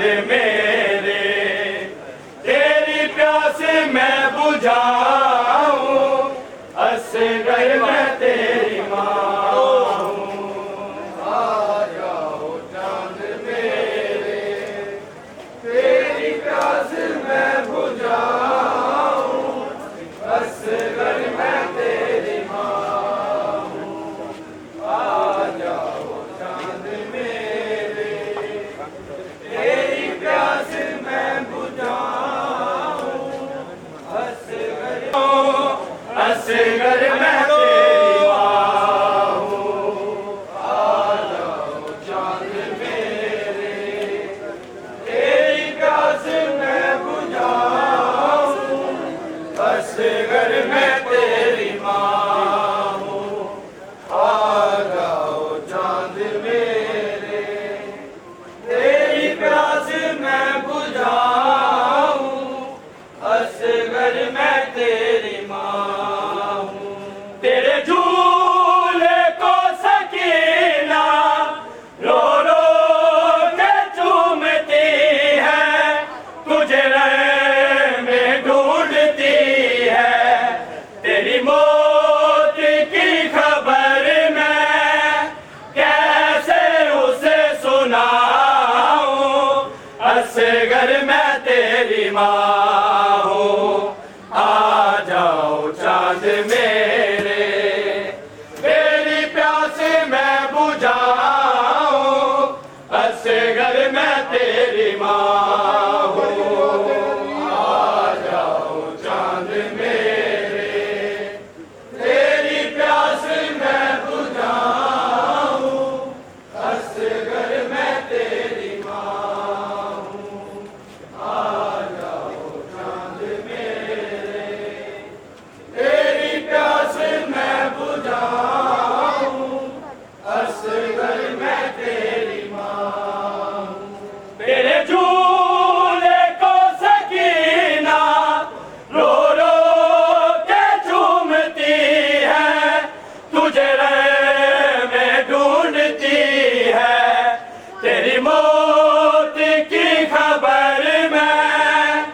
मेरे, तेरी प्यास मैं बुझाऊं, असगर मैं तेरी माँ हूँ। आ जाओ चांद मेरे, तेरी प्यास मैं बुझाऊं, असगर मैं तेरी माँ हूँ। आ जाओ चांद मेरे, तेरी प्यास मैं बुझाऊं, असगर मैं तेरी माँ हूँ। आ जाओ चांद मेरे, तेरी प्यास मैं बुझाऊं, असगर मैं तेरी माँ हूँ। आ जाओ चांद मेरे, तेरी प्यास मैं बुझाऊं, असगर मैं तेरी माँ हूँ। तेरे झूले को सकीना रो रो के चूमती है, तुझे रे में ढूंढती है। तेरी मौत की खबर मैं कैसे उसे सुनाऊं, असगर मैं तेरी माँ हूँ। आ जाओ चांद मेरे, तेरी प्यास मैं बुझाऊं, असगर मैं तेरी माँ हूँ। आ जाओ चांद मेरे, तेरी प्यास मैं बुझाऊं, असगर मैं तेरी माँ हूँ। आ जाओ चांद मेरे, तेरी प्यास मैं बुझाऊं, असगर मैं तेरी माँ हूँ। तेरे झूले को सकीना रो रो के चूमती है, तुझे रे में ढूंढती है। तेरी मौत की खबर मैं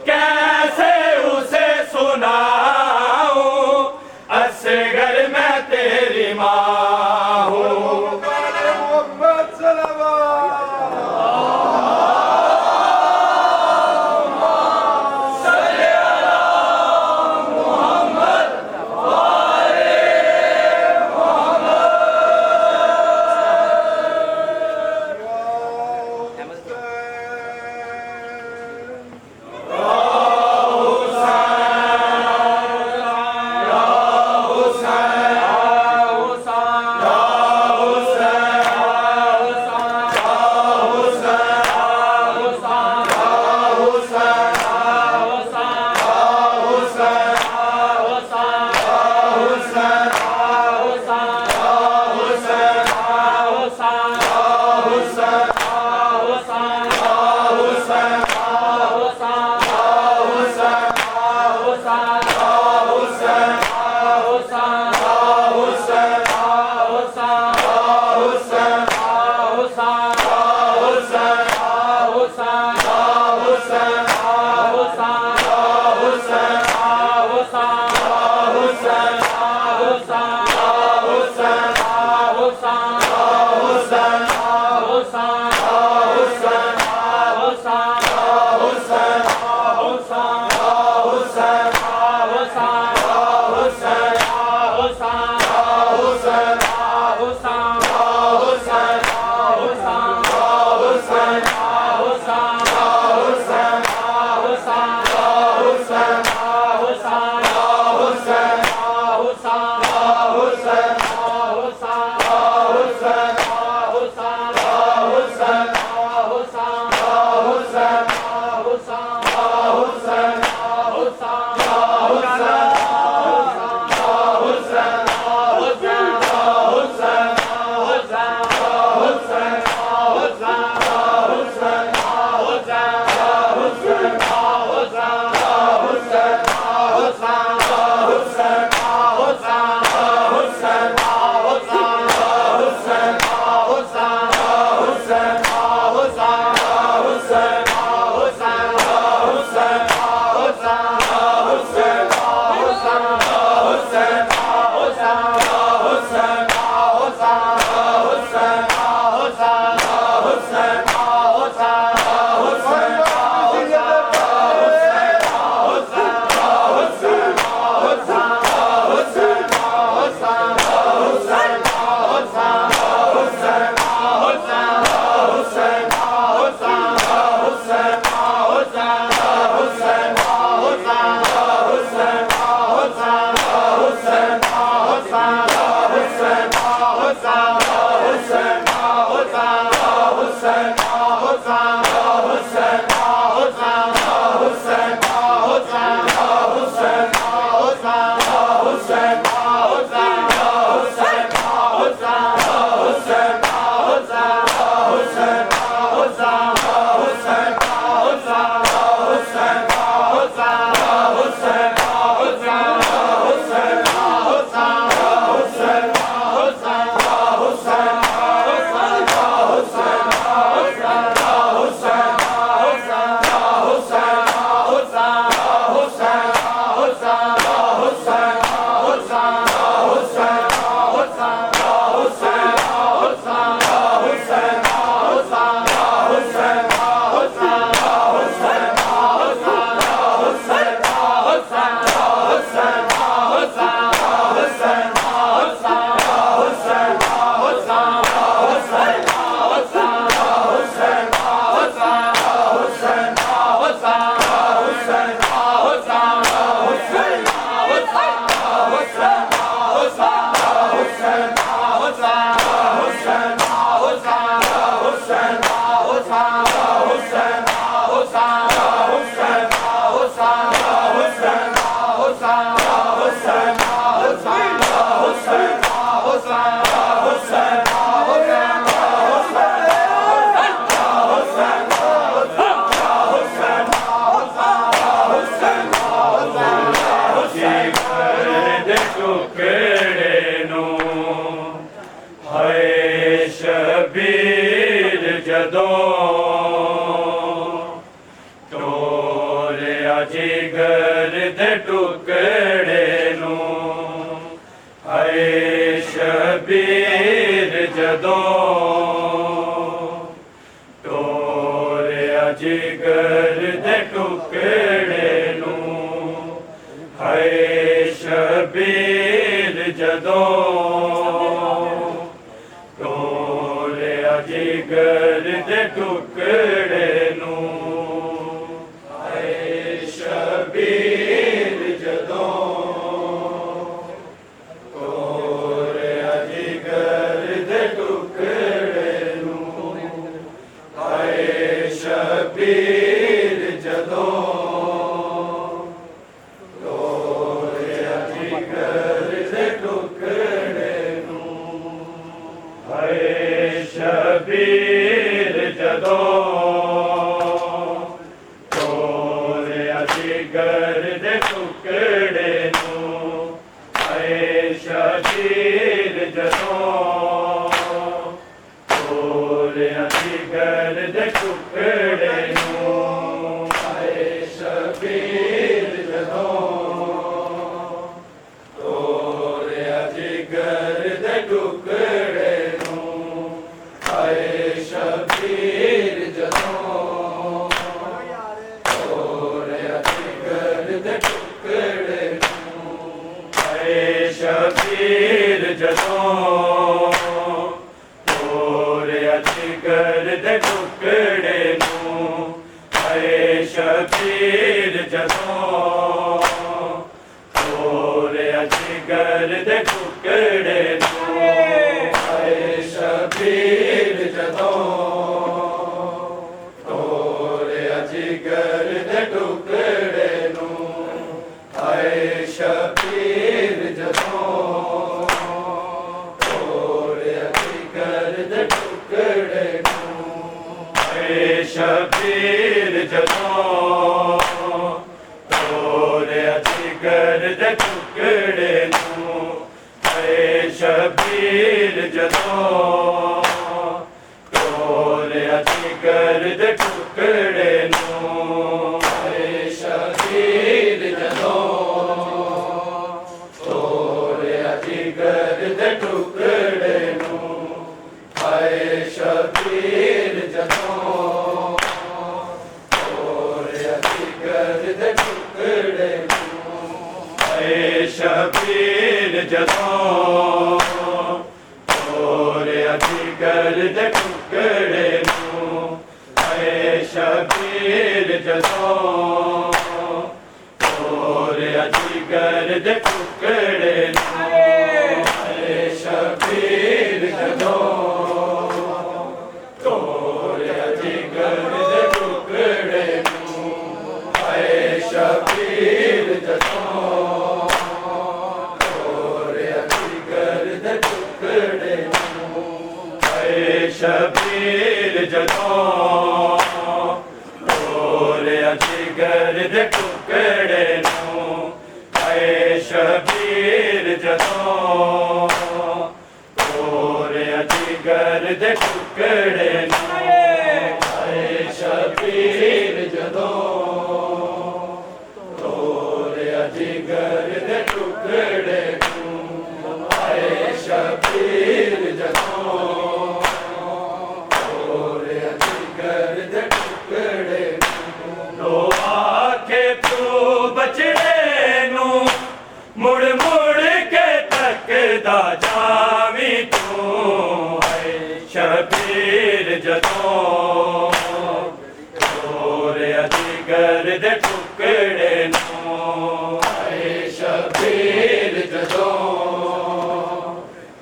कैसे उसे सुनाऊं, असगर मैं तेरी माँ हूँ। Husain जिगर दे टुकड़े नू हाय शबीर जदों टोरिया जिगर दे टुकड़े नू हाय शबीर जदों टोरिया जिगर दे टुकड़े नू शबीर जदों टोरिया जिगर दे टुकड़े नू हाय शबीर जदों टोरिया जिगर दे टुकड़े नू हाय शबीर जदों जिगर दे टुकड़े नू हाय शबीर जदों टोरिया जिगर दे टुकड़े नू हाय शबीर जदों टोरिया जिगर दे टुकड़े नू हाय शबीर जदों शबीर जदों टोरिया जिगर दे टुकड़े नू हाय शबीर जदों टोरिया जिगर दे टुकड़े नू हाय शबीर जदों टोरिया जिगर दे टुकड़े नू हाय शबीर जदों टोरिया जिगर दे टुकड़े नू हाय शबीर जदों टोरिया जिगर दे टुकड़े नू हाय शबीर जदों टोरिया जिगर दे टुकड़े नू हाय शबीर जदों टोरिया जिगर दे टुकड़े नू हाय शबीर जदों टोरिया जिगर दे टुकड़े नू हाय शबीर जदों टोरिया जिगर दे टुकड़े नू हाय शबीर जदों टोरिया जिगर दे टुकड़े नू हाय शबीर जदों टोरिया जिगर दे टुकड़े शबीर जदों तोड़या जिगर दे टुकड़े नूं आए शबीर जदों तोड़या जिगर दे टुकड़े लो आखे तू बचड़े नूं मुड़ मुड़ के तकदा जावी तू आए शबीर जदों तोड़या जिगर दे टुकड़े नूं आए शबीर जदों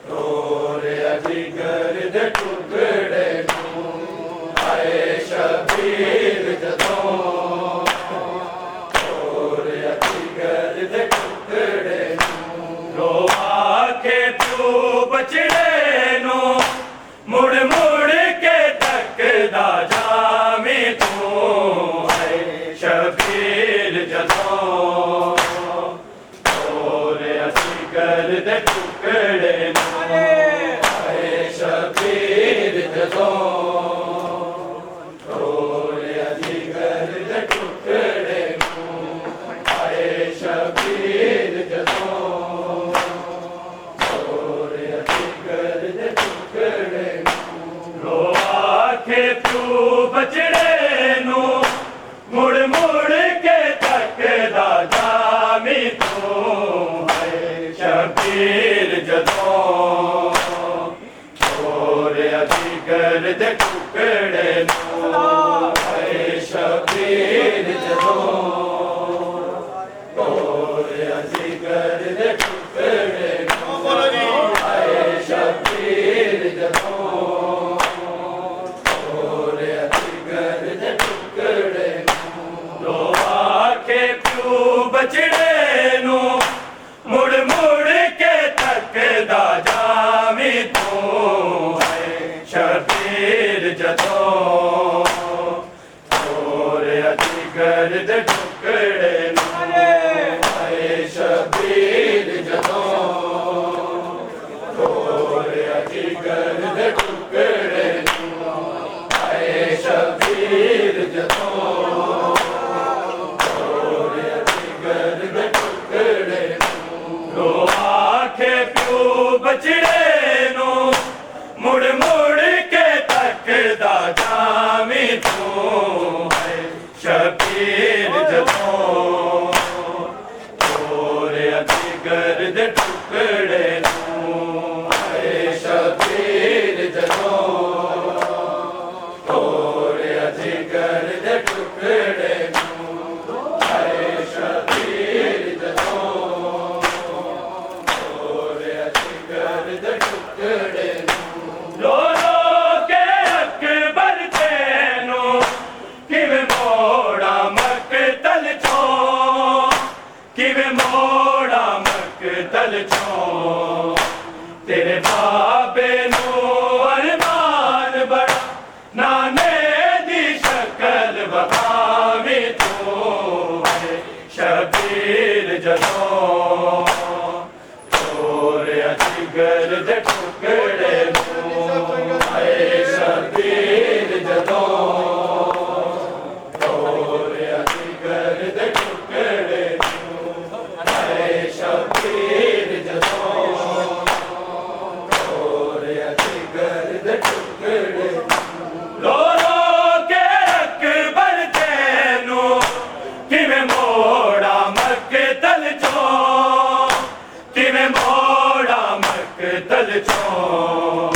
तोड़या जिगर दे टुकड़े नूं आए शबीर जदों तोड़या जिगर दे टुकड़े लो आखे तू बचड़े नूं मुड़ मुड़ के तकदा जावी तू आए शबीर जदों तोड़या जिगर दे टुकड़े नूं आए शबीर जदों तोड़या जिगर दे टुकड़े नूं आए शबीर जदों तोड़या जिगर दे टुकड़े लो आखे तू बचड़े नूं मुड़ मुड़ के तकदा जावी तू आए शबीर जदों तोड़या जिगर दे टुकड़े नूं आए शबीर जदों तोड़या जिगर दे टुकड़े नूं आए शबीर जदों तोड़या जिगर दे टुकड़े लो आखे तू बचड़े नूं मुड़ मुड़ के तकदा जावी तू आए शबीर जदों तोड़या जिगर दे टुकड़े नूं आए शबीर जदों तोड़या जिगर दे टुकड़े नूं आए शबीर जदों तोड़या जिगर दे टुकड़े लो आखे तू बचड़े नूं मुड़ मुड़ के तकदा जावी तू आए शबीर जदों तोड़या जिगर दे टुकड़े नूं आए शबीर जदों तोड़या जिगर दे टुकड़े नूं आए शबीर जदों तोड़या जिगर दे टुकड़े लो के अकबर तेनूं किवें मोड़ा मकतल चों किवें मोड़ा मकतल चों तेरे बाबे नूं अरमान बड़ा नाने दी शक्ल बखावी तू आए शबीर जदों तोड़या जिगर दे टुकड़े नूं आए शबीर जदों तोड़या जिगर दे टुकड़े नूं आए शबीर जदों तोड़या जिगर दे टुकड़े लो के अकबर तेनूं किवें मोड़ा मकतल चों किवें मोड़ा मकतल चों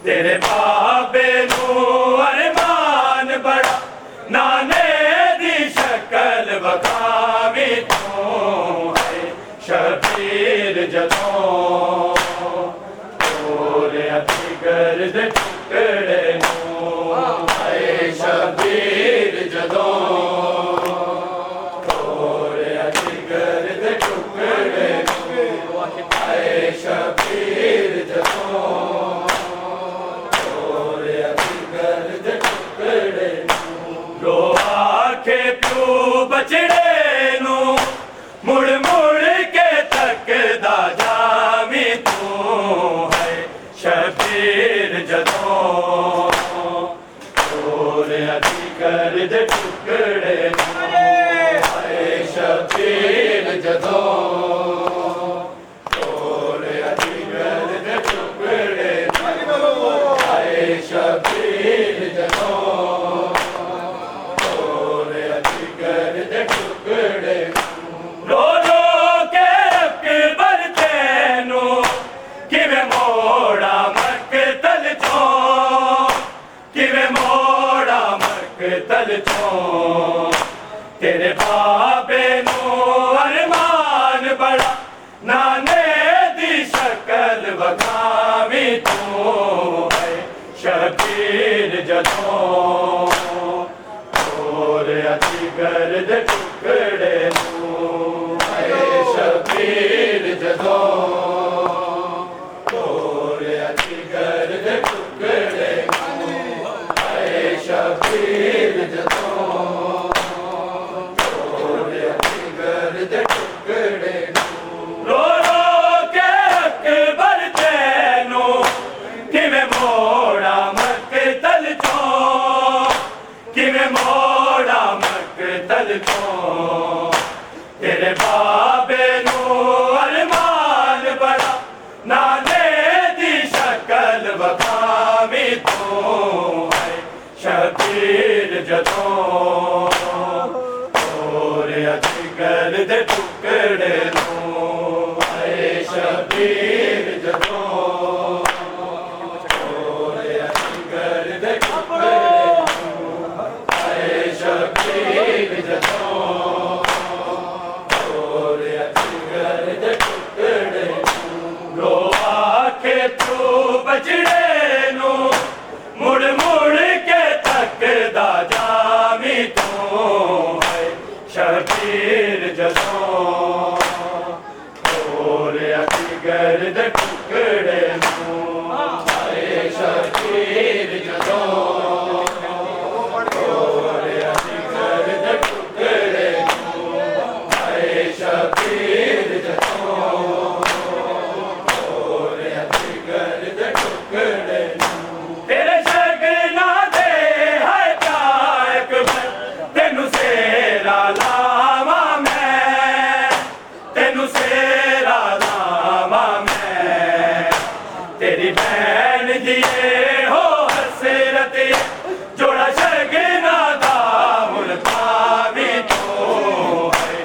तेरे बाबे नूं अरमान बड़ा नाने दी शक्ल बखावी तू आए शबीर जदों तोड़या जिगर दे टुकड़े नूं आए शबीर जदों तोड़या जिगर दे टुकड़े नूं आए शबीर जदों तोड़या जिगर दे टुकड़े लो आखे तू बचड़े नूं मुड़ मुड़ के तकदा जावी तू है शबीर जदों तोड़या जिगर दे टुकड़े आए शबीर जदों तोड़िया जिगर दे टुकड़े आए शबीर जदों तोड़िया जिगर दे टुकड़े रो रो के अकबर तेनू किवें मोड़ा मकतल चों किवें मोड़ा मकतल चों तेरे बाबे नू अरमान बड़ा नाने दी शक्ल वखावी तू है शबीर जदों तोड़िया जिगर दे टुकड़े नू है शबीर जदों तोड़िया जिगर दे टुकड़े है शबीर जदों तोड़िया जिगर दे टुकड़े रो रो के अकबर तेनू किवें मोड़ा मकतल चों किवें मोड़ा मकतल चों तेरे बाबे नू अरमान बड़ा नाने दी शक्ल वखावी तू है शबीर जदों तोड़िया जिगर दे टुकड़े नू है शबीर जदों तोड़िया जिगर दे टुकड़े है शबीर जदों तोड़िया जिगर दे टुकड़े रो आखे तू बजड़े नू मुड़ मुड़ के तकदा जावी तू है शबीर जदों तोड़िया जिगर दे टुकड़े नू है शबीर जदों तोड़िया जिगर दे टुकड़े नू है शबीर जदों तोड़िया जिगर दे टुकड़े तेरे शगना दे है कायक तेनू सेरा लावा मैं तेनू सेरा लावा मैं तेरी बहन दिए हो हसरत जोड़ा शगना दा मुल पावी तू है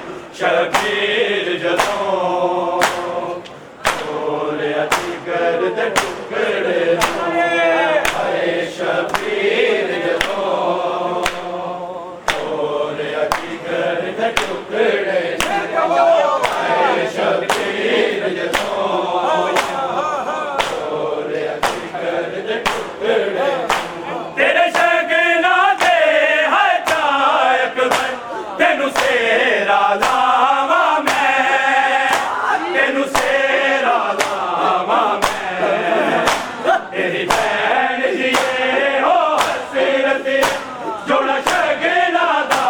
शबीर जदों तोड़िया जिगर दे टुकड़े है शबीर जदों तोड़िया जिगर दे टुकड़े है शबीर जदों तोड़िया जिगर दे टुकड़े तेरे शगना दे है कायक तेनू सेरा लावा मैं तेनू सेरा लावा मैं तेरी बहन दिए हो हसरत जोड़ा शगना दा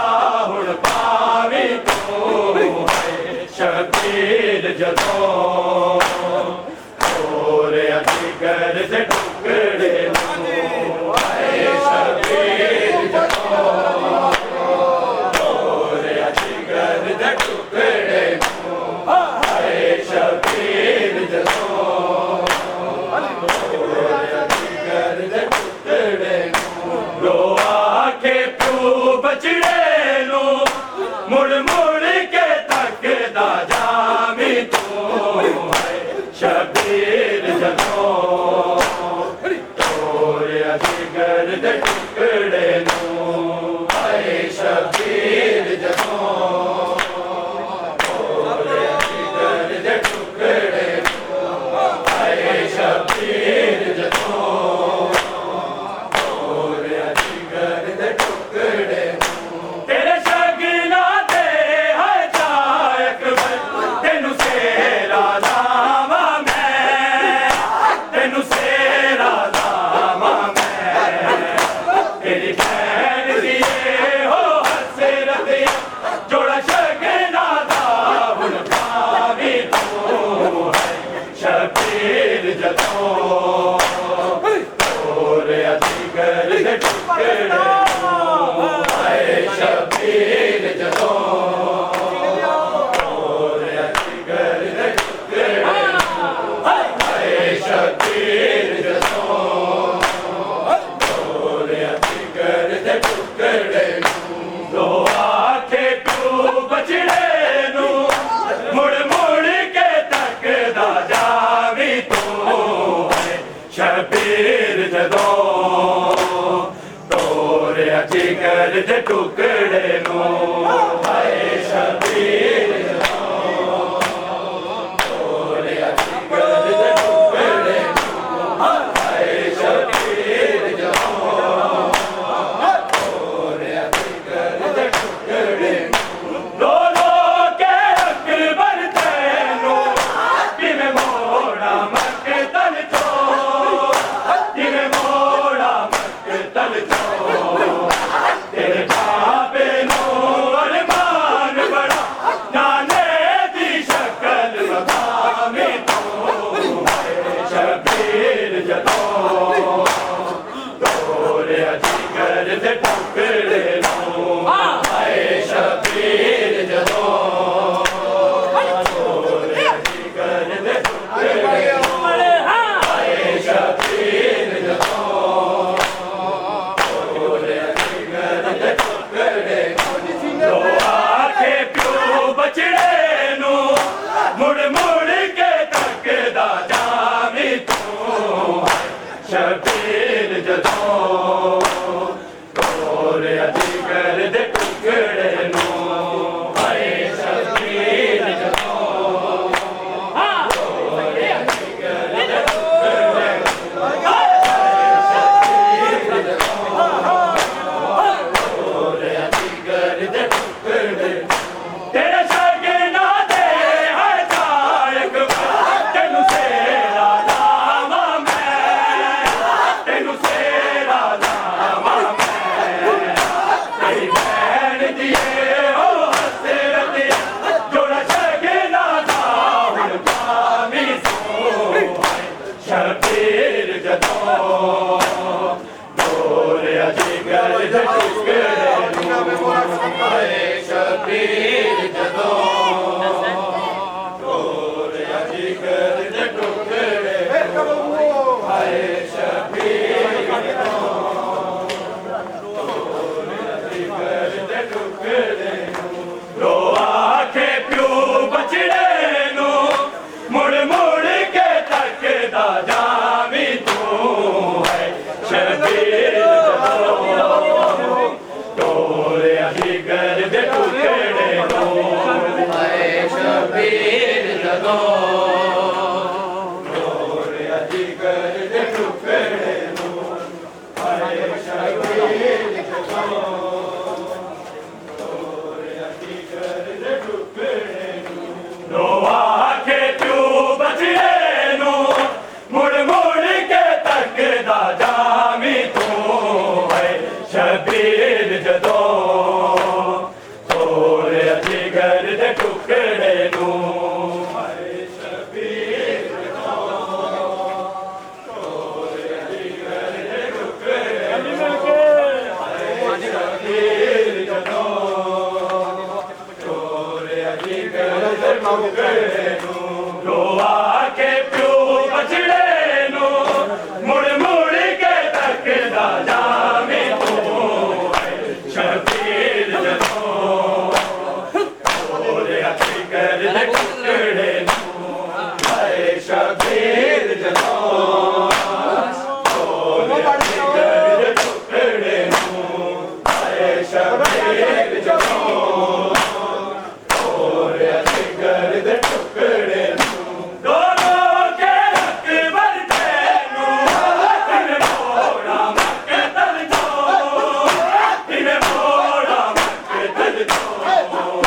हुण पावी तू है शबीर जदों तोड़िया जिगर दे टुकड़े है शबीर जदों तोड़िया जिगर दे टुकड़े है शबीर जदों तोड़िया जिगर दे टुकड़े रो आखे प्यू बचड़े नू मुड़ मुड़ के तकदा जावी तू है शबीर जदों तोड़िया जिगर दे टुकड़े नू है शबीर जदों तोड़िया जिगर दे टुकड़े है शबीर जदों तोड़िया जिगर दे टुकड़े तेरे शगना दे है कायक तेनू सेरा लावा मैं तेनू सेरा लावा मैं तेरी बहन दिए हो हसे ਸ਼ਬੀਰ ਜਦੋਂ ਤੋਰਿਆ ਜਿਗਰ ਦੇ ਟੁਕੜੇ ਹਾਏ ਸ਼ਬੀਰ ਜਦੋਂ ਤੋਰਿਆ ਜਿਗਰ ਦੇ ਟੁਕੜੇ ਰੋ ਆਖੇ ਪਿਓ ਬਚੜੇ ਨੂੰ ਮੁੜ ਮੁੜ ਕੇ ਤੱਕਦਾ ਜਾਵੀਂ ਤੂੰ ਹੈ ਸ਼ਬੀਰ ਤੋਰਿਆ ਜਿਗਰ ਦੇ ਟੁਕੜੇ ਨੂੰ ਹਾਏ ਸ਼ਬੀਰ ਜਦੋਂ ਤੋਰਿਆ ਜਿਗਰ ਦੇ ਟੁਕੜੇ ਨੂੰ ਹਾਏ ਸ਼ਬੀਰ ਜਦੋਂ ਤੋਰਿਆ ਜਿਗਰ ਦੇ ਟੁਕੜੇ ਨੂੰ ਰੋ ਆਖੇ ਪਿਓ ਬਚੜੇ ਨੂੰ ਮੁੜ ਮੁੜ ਕੇ ਤੱਕਦਾ ਜਾਵੀਂ ਤੂੰ ਹੈ ਸ਼ਬੀਰ ਜਦੋਂ ਤੋਰਿਆ ਜਿਗਰ ਦੇ ਟੁਕੜੇ ਨੂੰ ਹਾਏ ਸ਼ਬੀਰ ਜਦੋਂ ਤੋਰਿਆ ਜਿਗਰ ਦੇ ਟੁਕੜੇ ਨੂੰ ਹਾਏ ਸ਼ਬੀਰ ਜਦੋਂ ਤੋਰਿਆ ਜਿਗਰ ਦੇ ਟੁਕੜੇ ਨੂੰ ਰੋ ਆਖੇ ਪਿਓ ਬਚੜੇ ਨੂੰ ਮੁੜ ਮੁੜ ਕੇ ਤੱਕਦਾ ਜਾਵੀਂ ਤੂੰ ਹੈ ਸ਼ਬੀਰ ਜਦੋਂ ਤੋਰਿਆ ਜਿਗਰ ਦੇ ਟੁਕੜੇ ਨੂੰ ਹਾਏ ਸ਼ਬੀਰ ਜਦੋਂ ਤੋਰਿਆ ਜਿਗਰ ਦੇ ਟੁਕੜੇ ਨੂੰ ਹਾਏ ਸ਼ਬੀਰ ਜਦੋਂ ਤੋਰਿਆ ਜਿਗਰ ਦੇ ਟੁਕੜੇ ਨੂੰ ਰੋ ਰੋ ਕੇ ਰੱਖ ਵਰਤੇ ਨੂੰ ਕਿਵੇਂ ਮੋੜਾ ਮਕਤਲ ਤੋਂ ਕਿਵੇਂ ਮੋੜਾ ਮਕਤਲ ਤੋਂ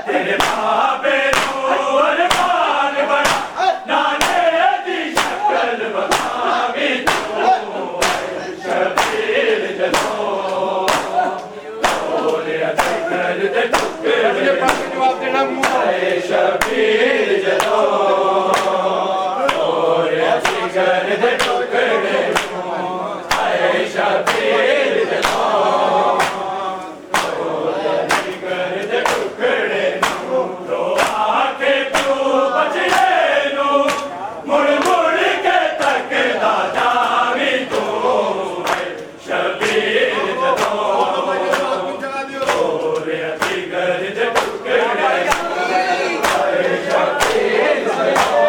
ਤੇਰੇ ਬਾਬੇ ਨੂੰ ਅਰਮਾਨ ਬੜਾ ਨਾਨੇ ਦੀ ਸ਼ਕਲ ਬਖਾਵੀਂ ਤੂੰ ਸ਼ਬੀਰ ਜਦੋਂ ਤੋਰਿਆ ਜਿਗਰ ਦੇ ਟੁਕੜੇ ਜਵਾਬ ਦੇਣਾ ਹਾਏ ਸ਼ਬੀਰ ਜਦੋਂ ਤੋਰਿਆ ਜਿਗਰ ਦੇ ਟੁਕੜੇ ਨੂੰ ਹਾਏ ਸ਼ਬੀਰ ਜਦੋਂ ਤੋਰਿਆ ਜਿਗਰ ਦੇ ਟੁਕੜੇ ਨੂੰ ਰੋ ਆਖੇ ਪਿਓ ਬਚੜੇ ਨੂੰ ਮੁੜ ਮੁੜ ਕੇ ਤੱਕਦਾ ਜਾਵੀਂ ਤੂੰ ਹੈ ਸ਼ਬੀਰ ਜਦੋਂ ਤੋਰਿਆ ਜਿਗਰ ਦੇ ਟੁਕੜੇ ਹਾਏ ਸ਼ਬੀਰ ਜਦੋਂ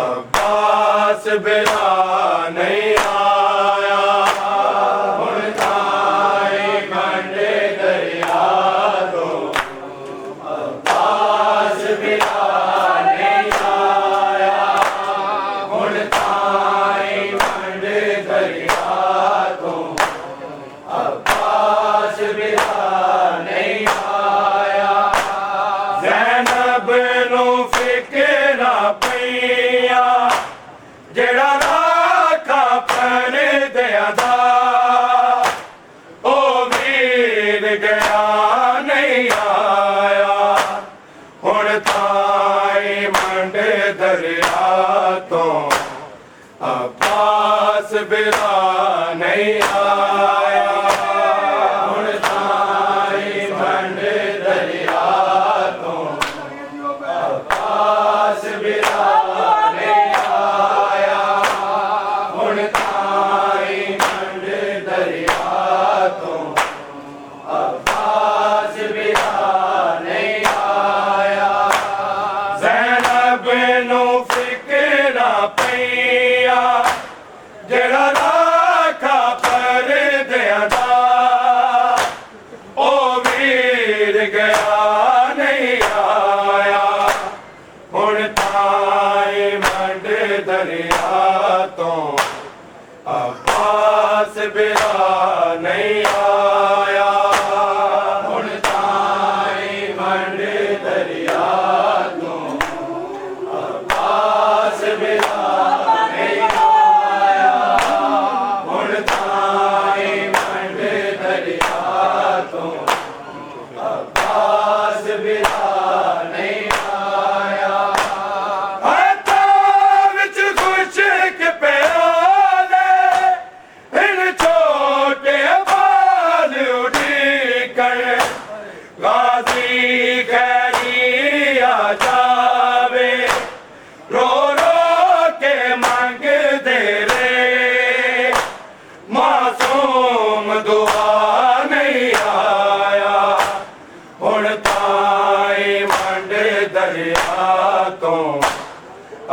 अब्बास बिला नहीं आया हुण ताई मंडे दरिया तो अब्बास बिला नहीं आया हुण ताई मंडे दरिया तो अब्बास बिला नहीं आया ज़ैनब नू फिक्रा पईया जेड़ा राखा परदियां दा ओ वीर गया नहीं आया हुण ताई मंड दरिया तो अब्बास बिला नहीं आया हुण ताई मंड दरिया तो अब्बास बिला जेड़ा राखा परदियां दा ओ वीर गया नहीं आया हुण ताई मंड दरिया तो अब्बास बिला नहीं आया हुण ताई मंड दरिया तो अब्बास बिला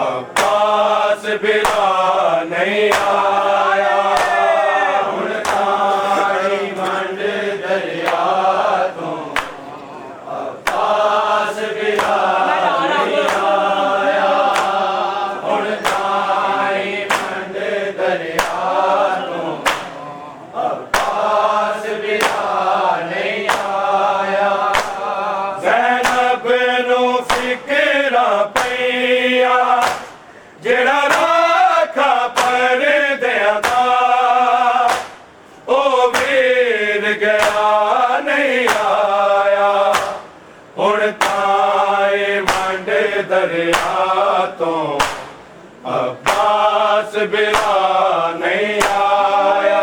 अब्बास बिला नहीं आया हुण ताई मंड दरिया तो अब्बास बिला नहीं आया हुण ताई मंड दरिया तो अब्बास बिला नहीं आया ज़ैनब नू फिक्रा पईया जेड़ा राखा परदियां दा ओ वीर गया नहीं आया हुण ताई मंड दरिया तो अब्बास बिला नहीं आया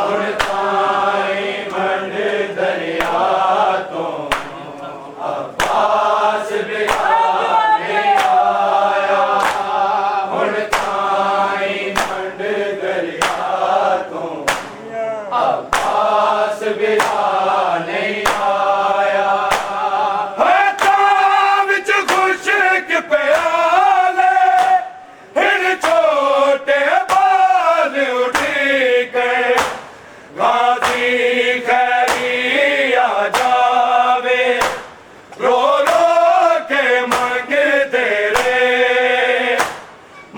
हुण ताई मंड दरिया तो अब्बास बिला अब्बास बिला नहीं आया विच खुशक प्याले हिन छोटे बाल उठी के गाजी खैरिया जावे रो रो के मंगते रे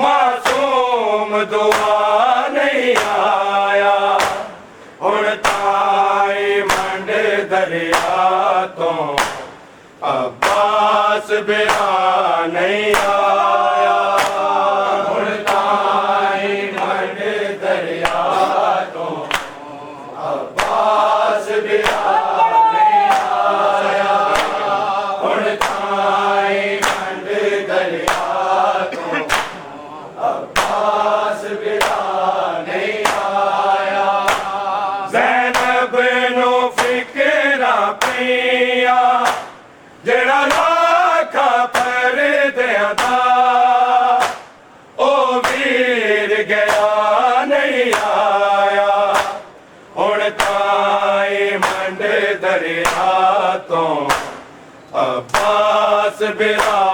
मासूम दुआ नहीं आया हुण ताई मंड दरिया तो अब्बास बिला नहीं आया हुण ताई मंड दरिया तो अब्बास बिला नहीं आया हुण ताई मंड दरिया तो अब्बास बिला नहीं आया ज़ैनब नू फिक्रा पईया जेड़ा राखा परदियां दा ओ वीर गया नहीं आया हुण ताई मंड दरिया तो अब्बास बिला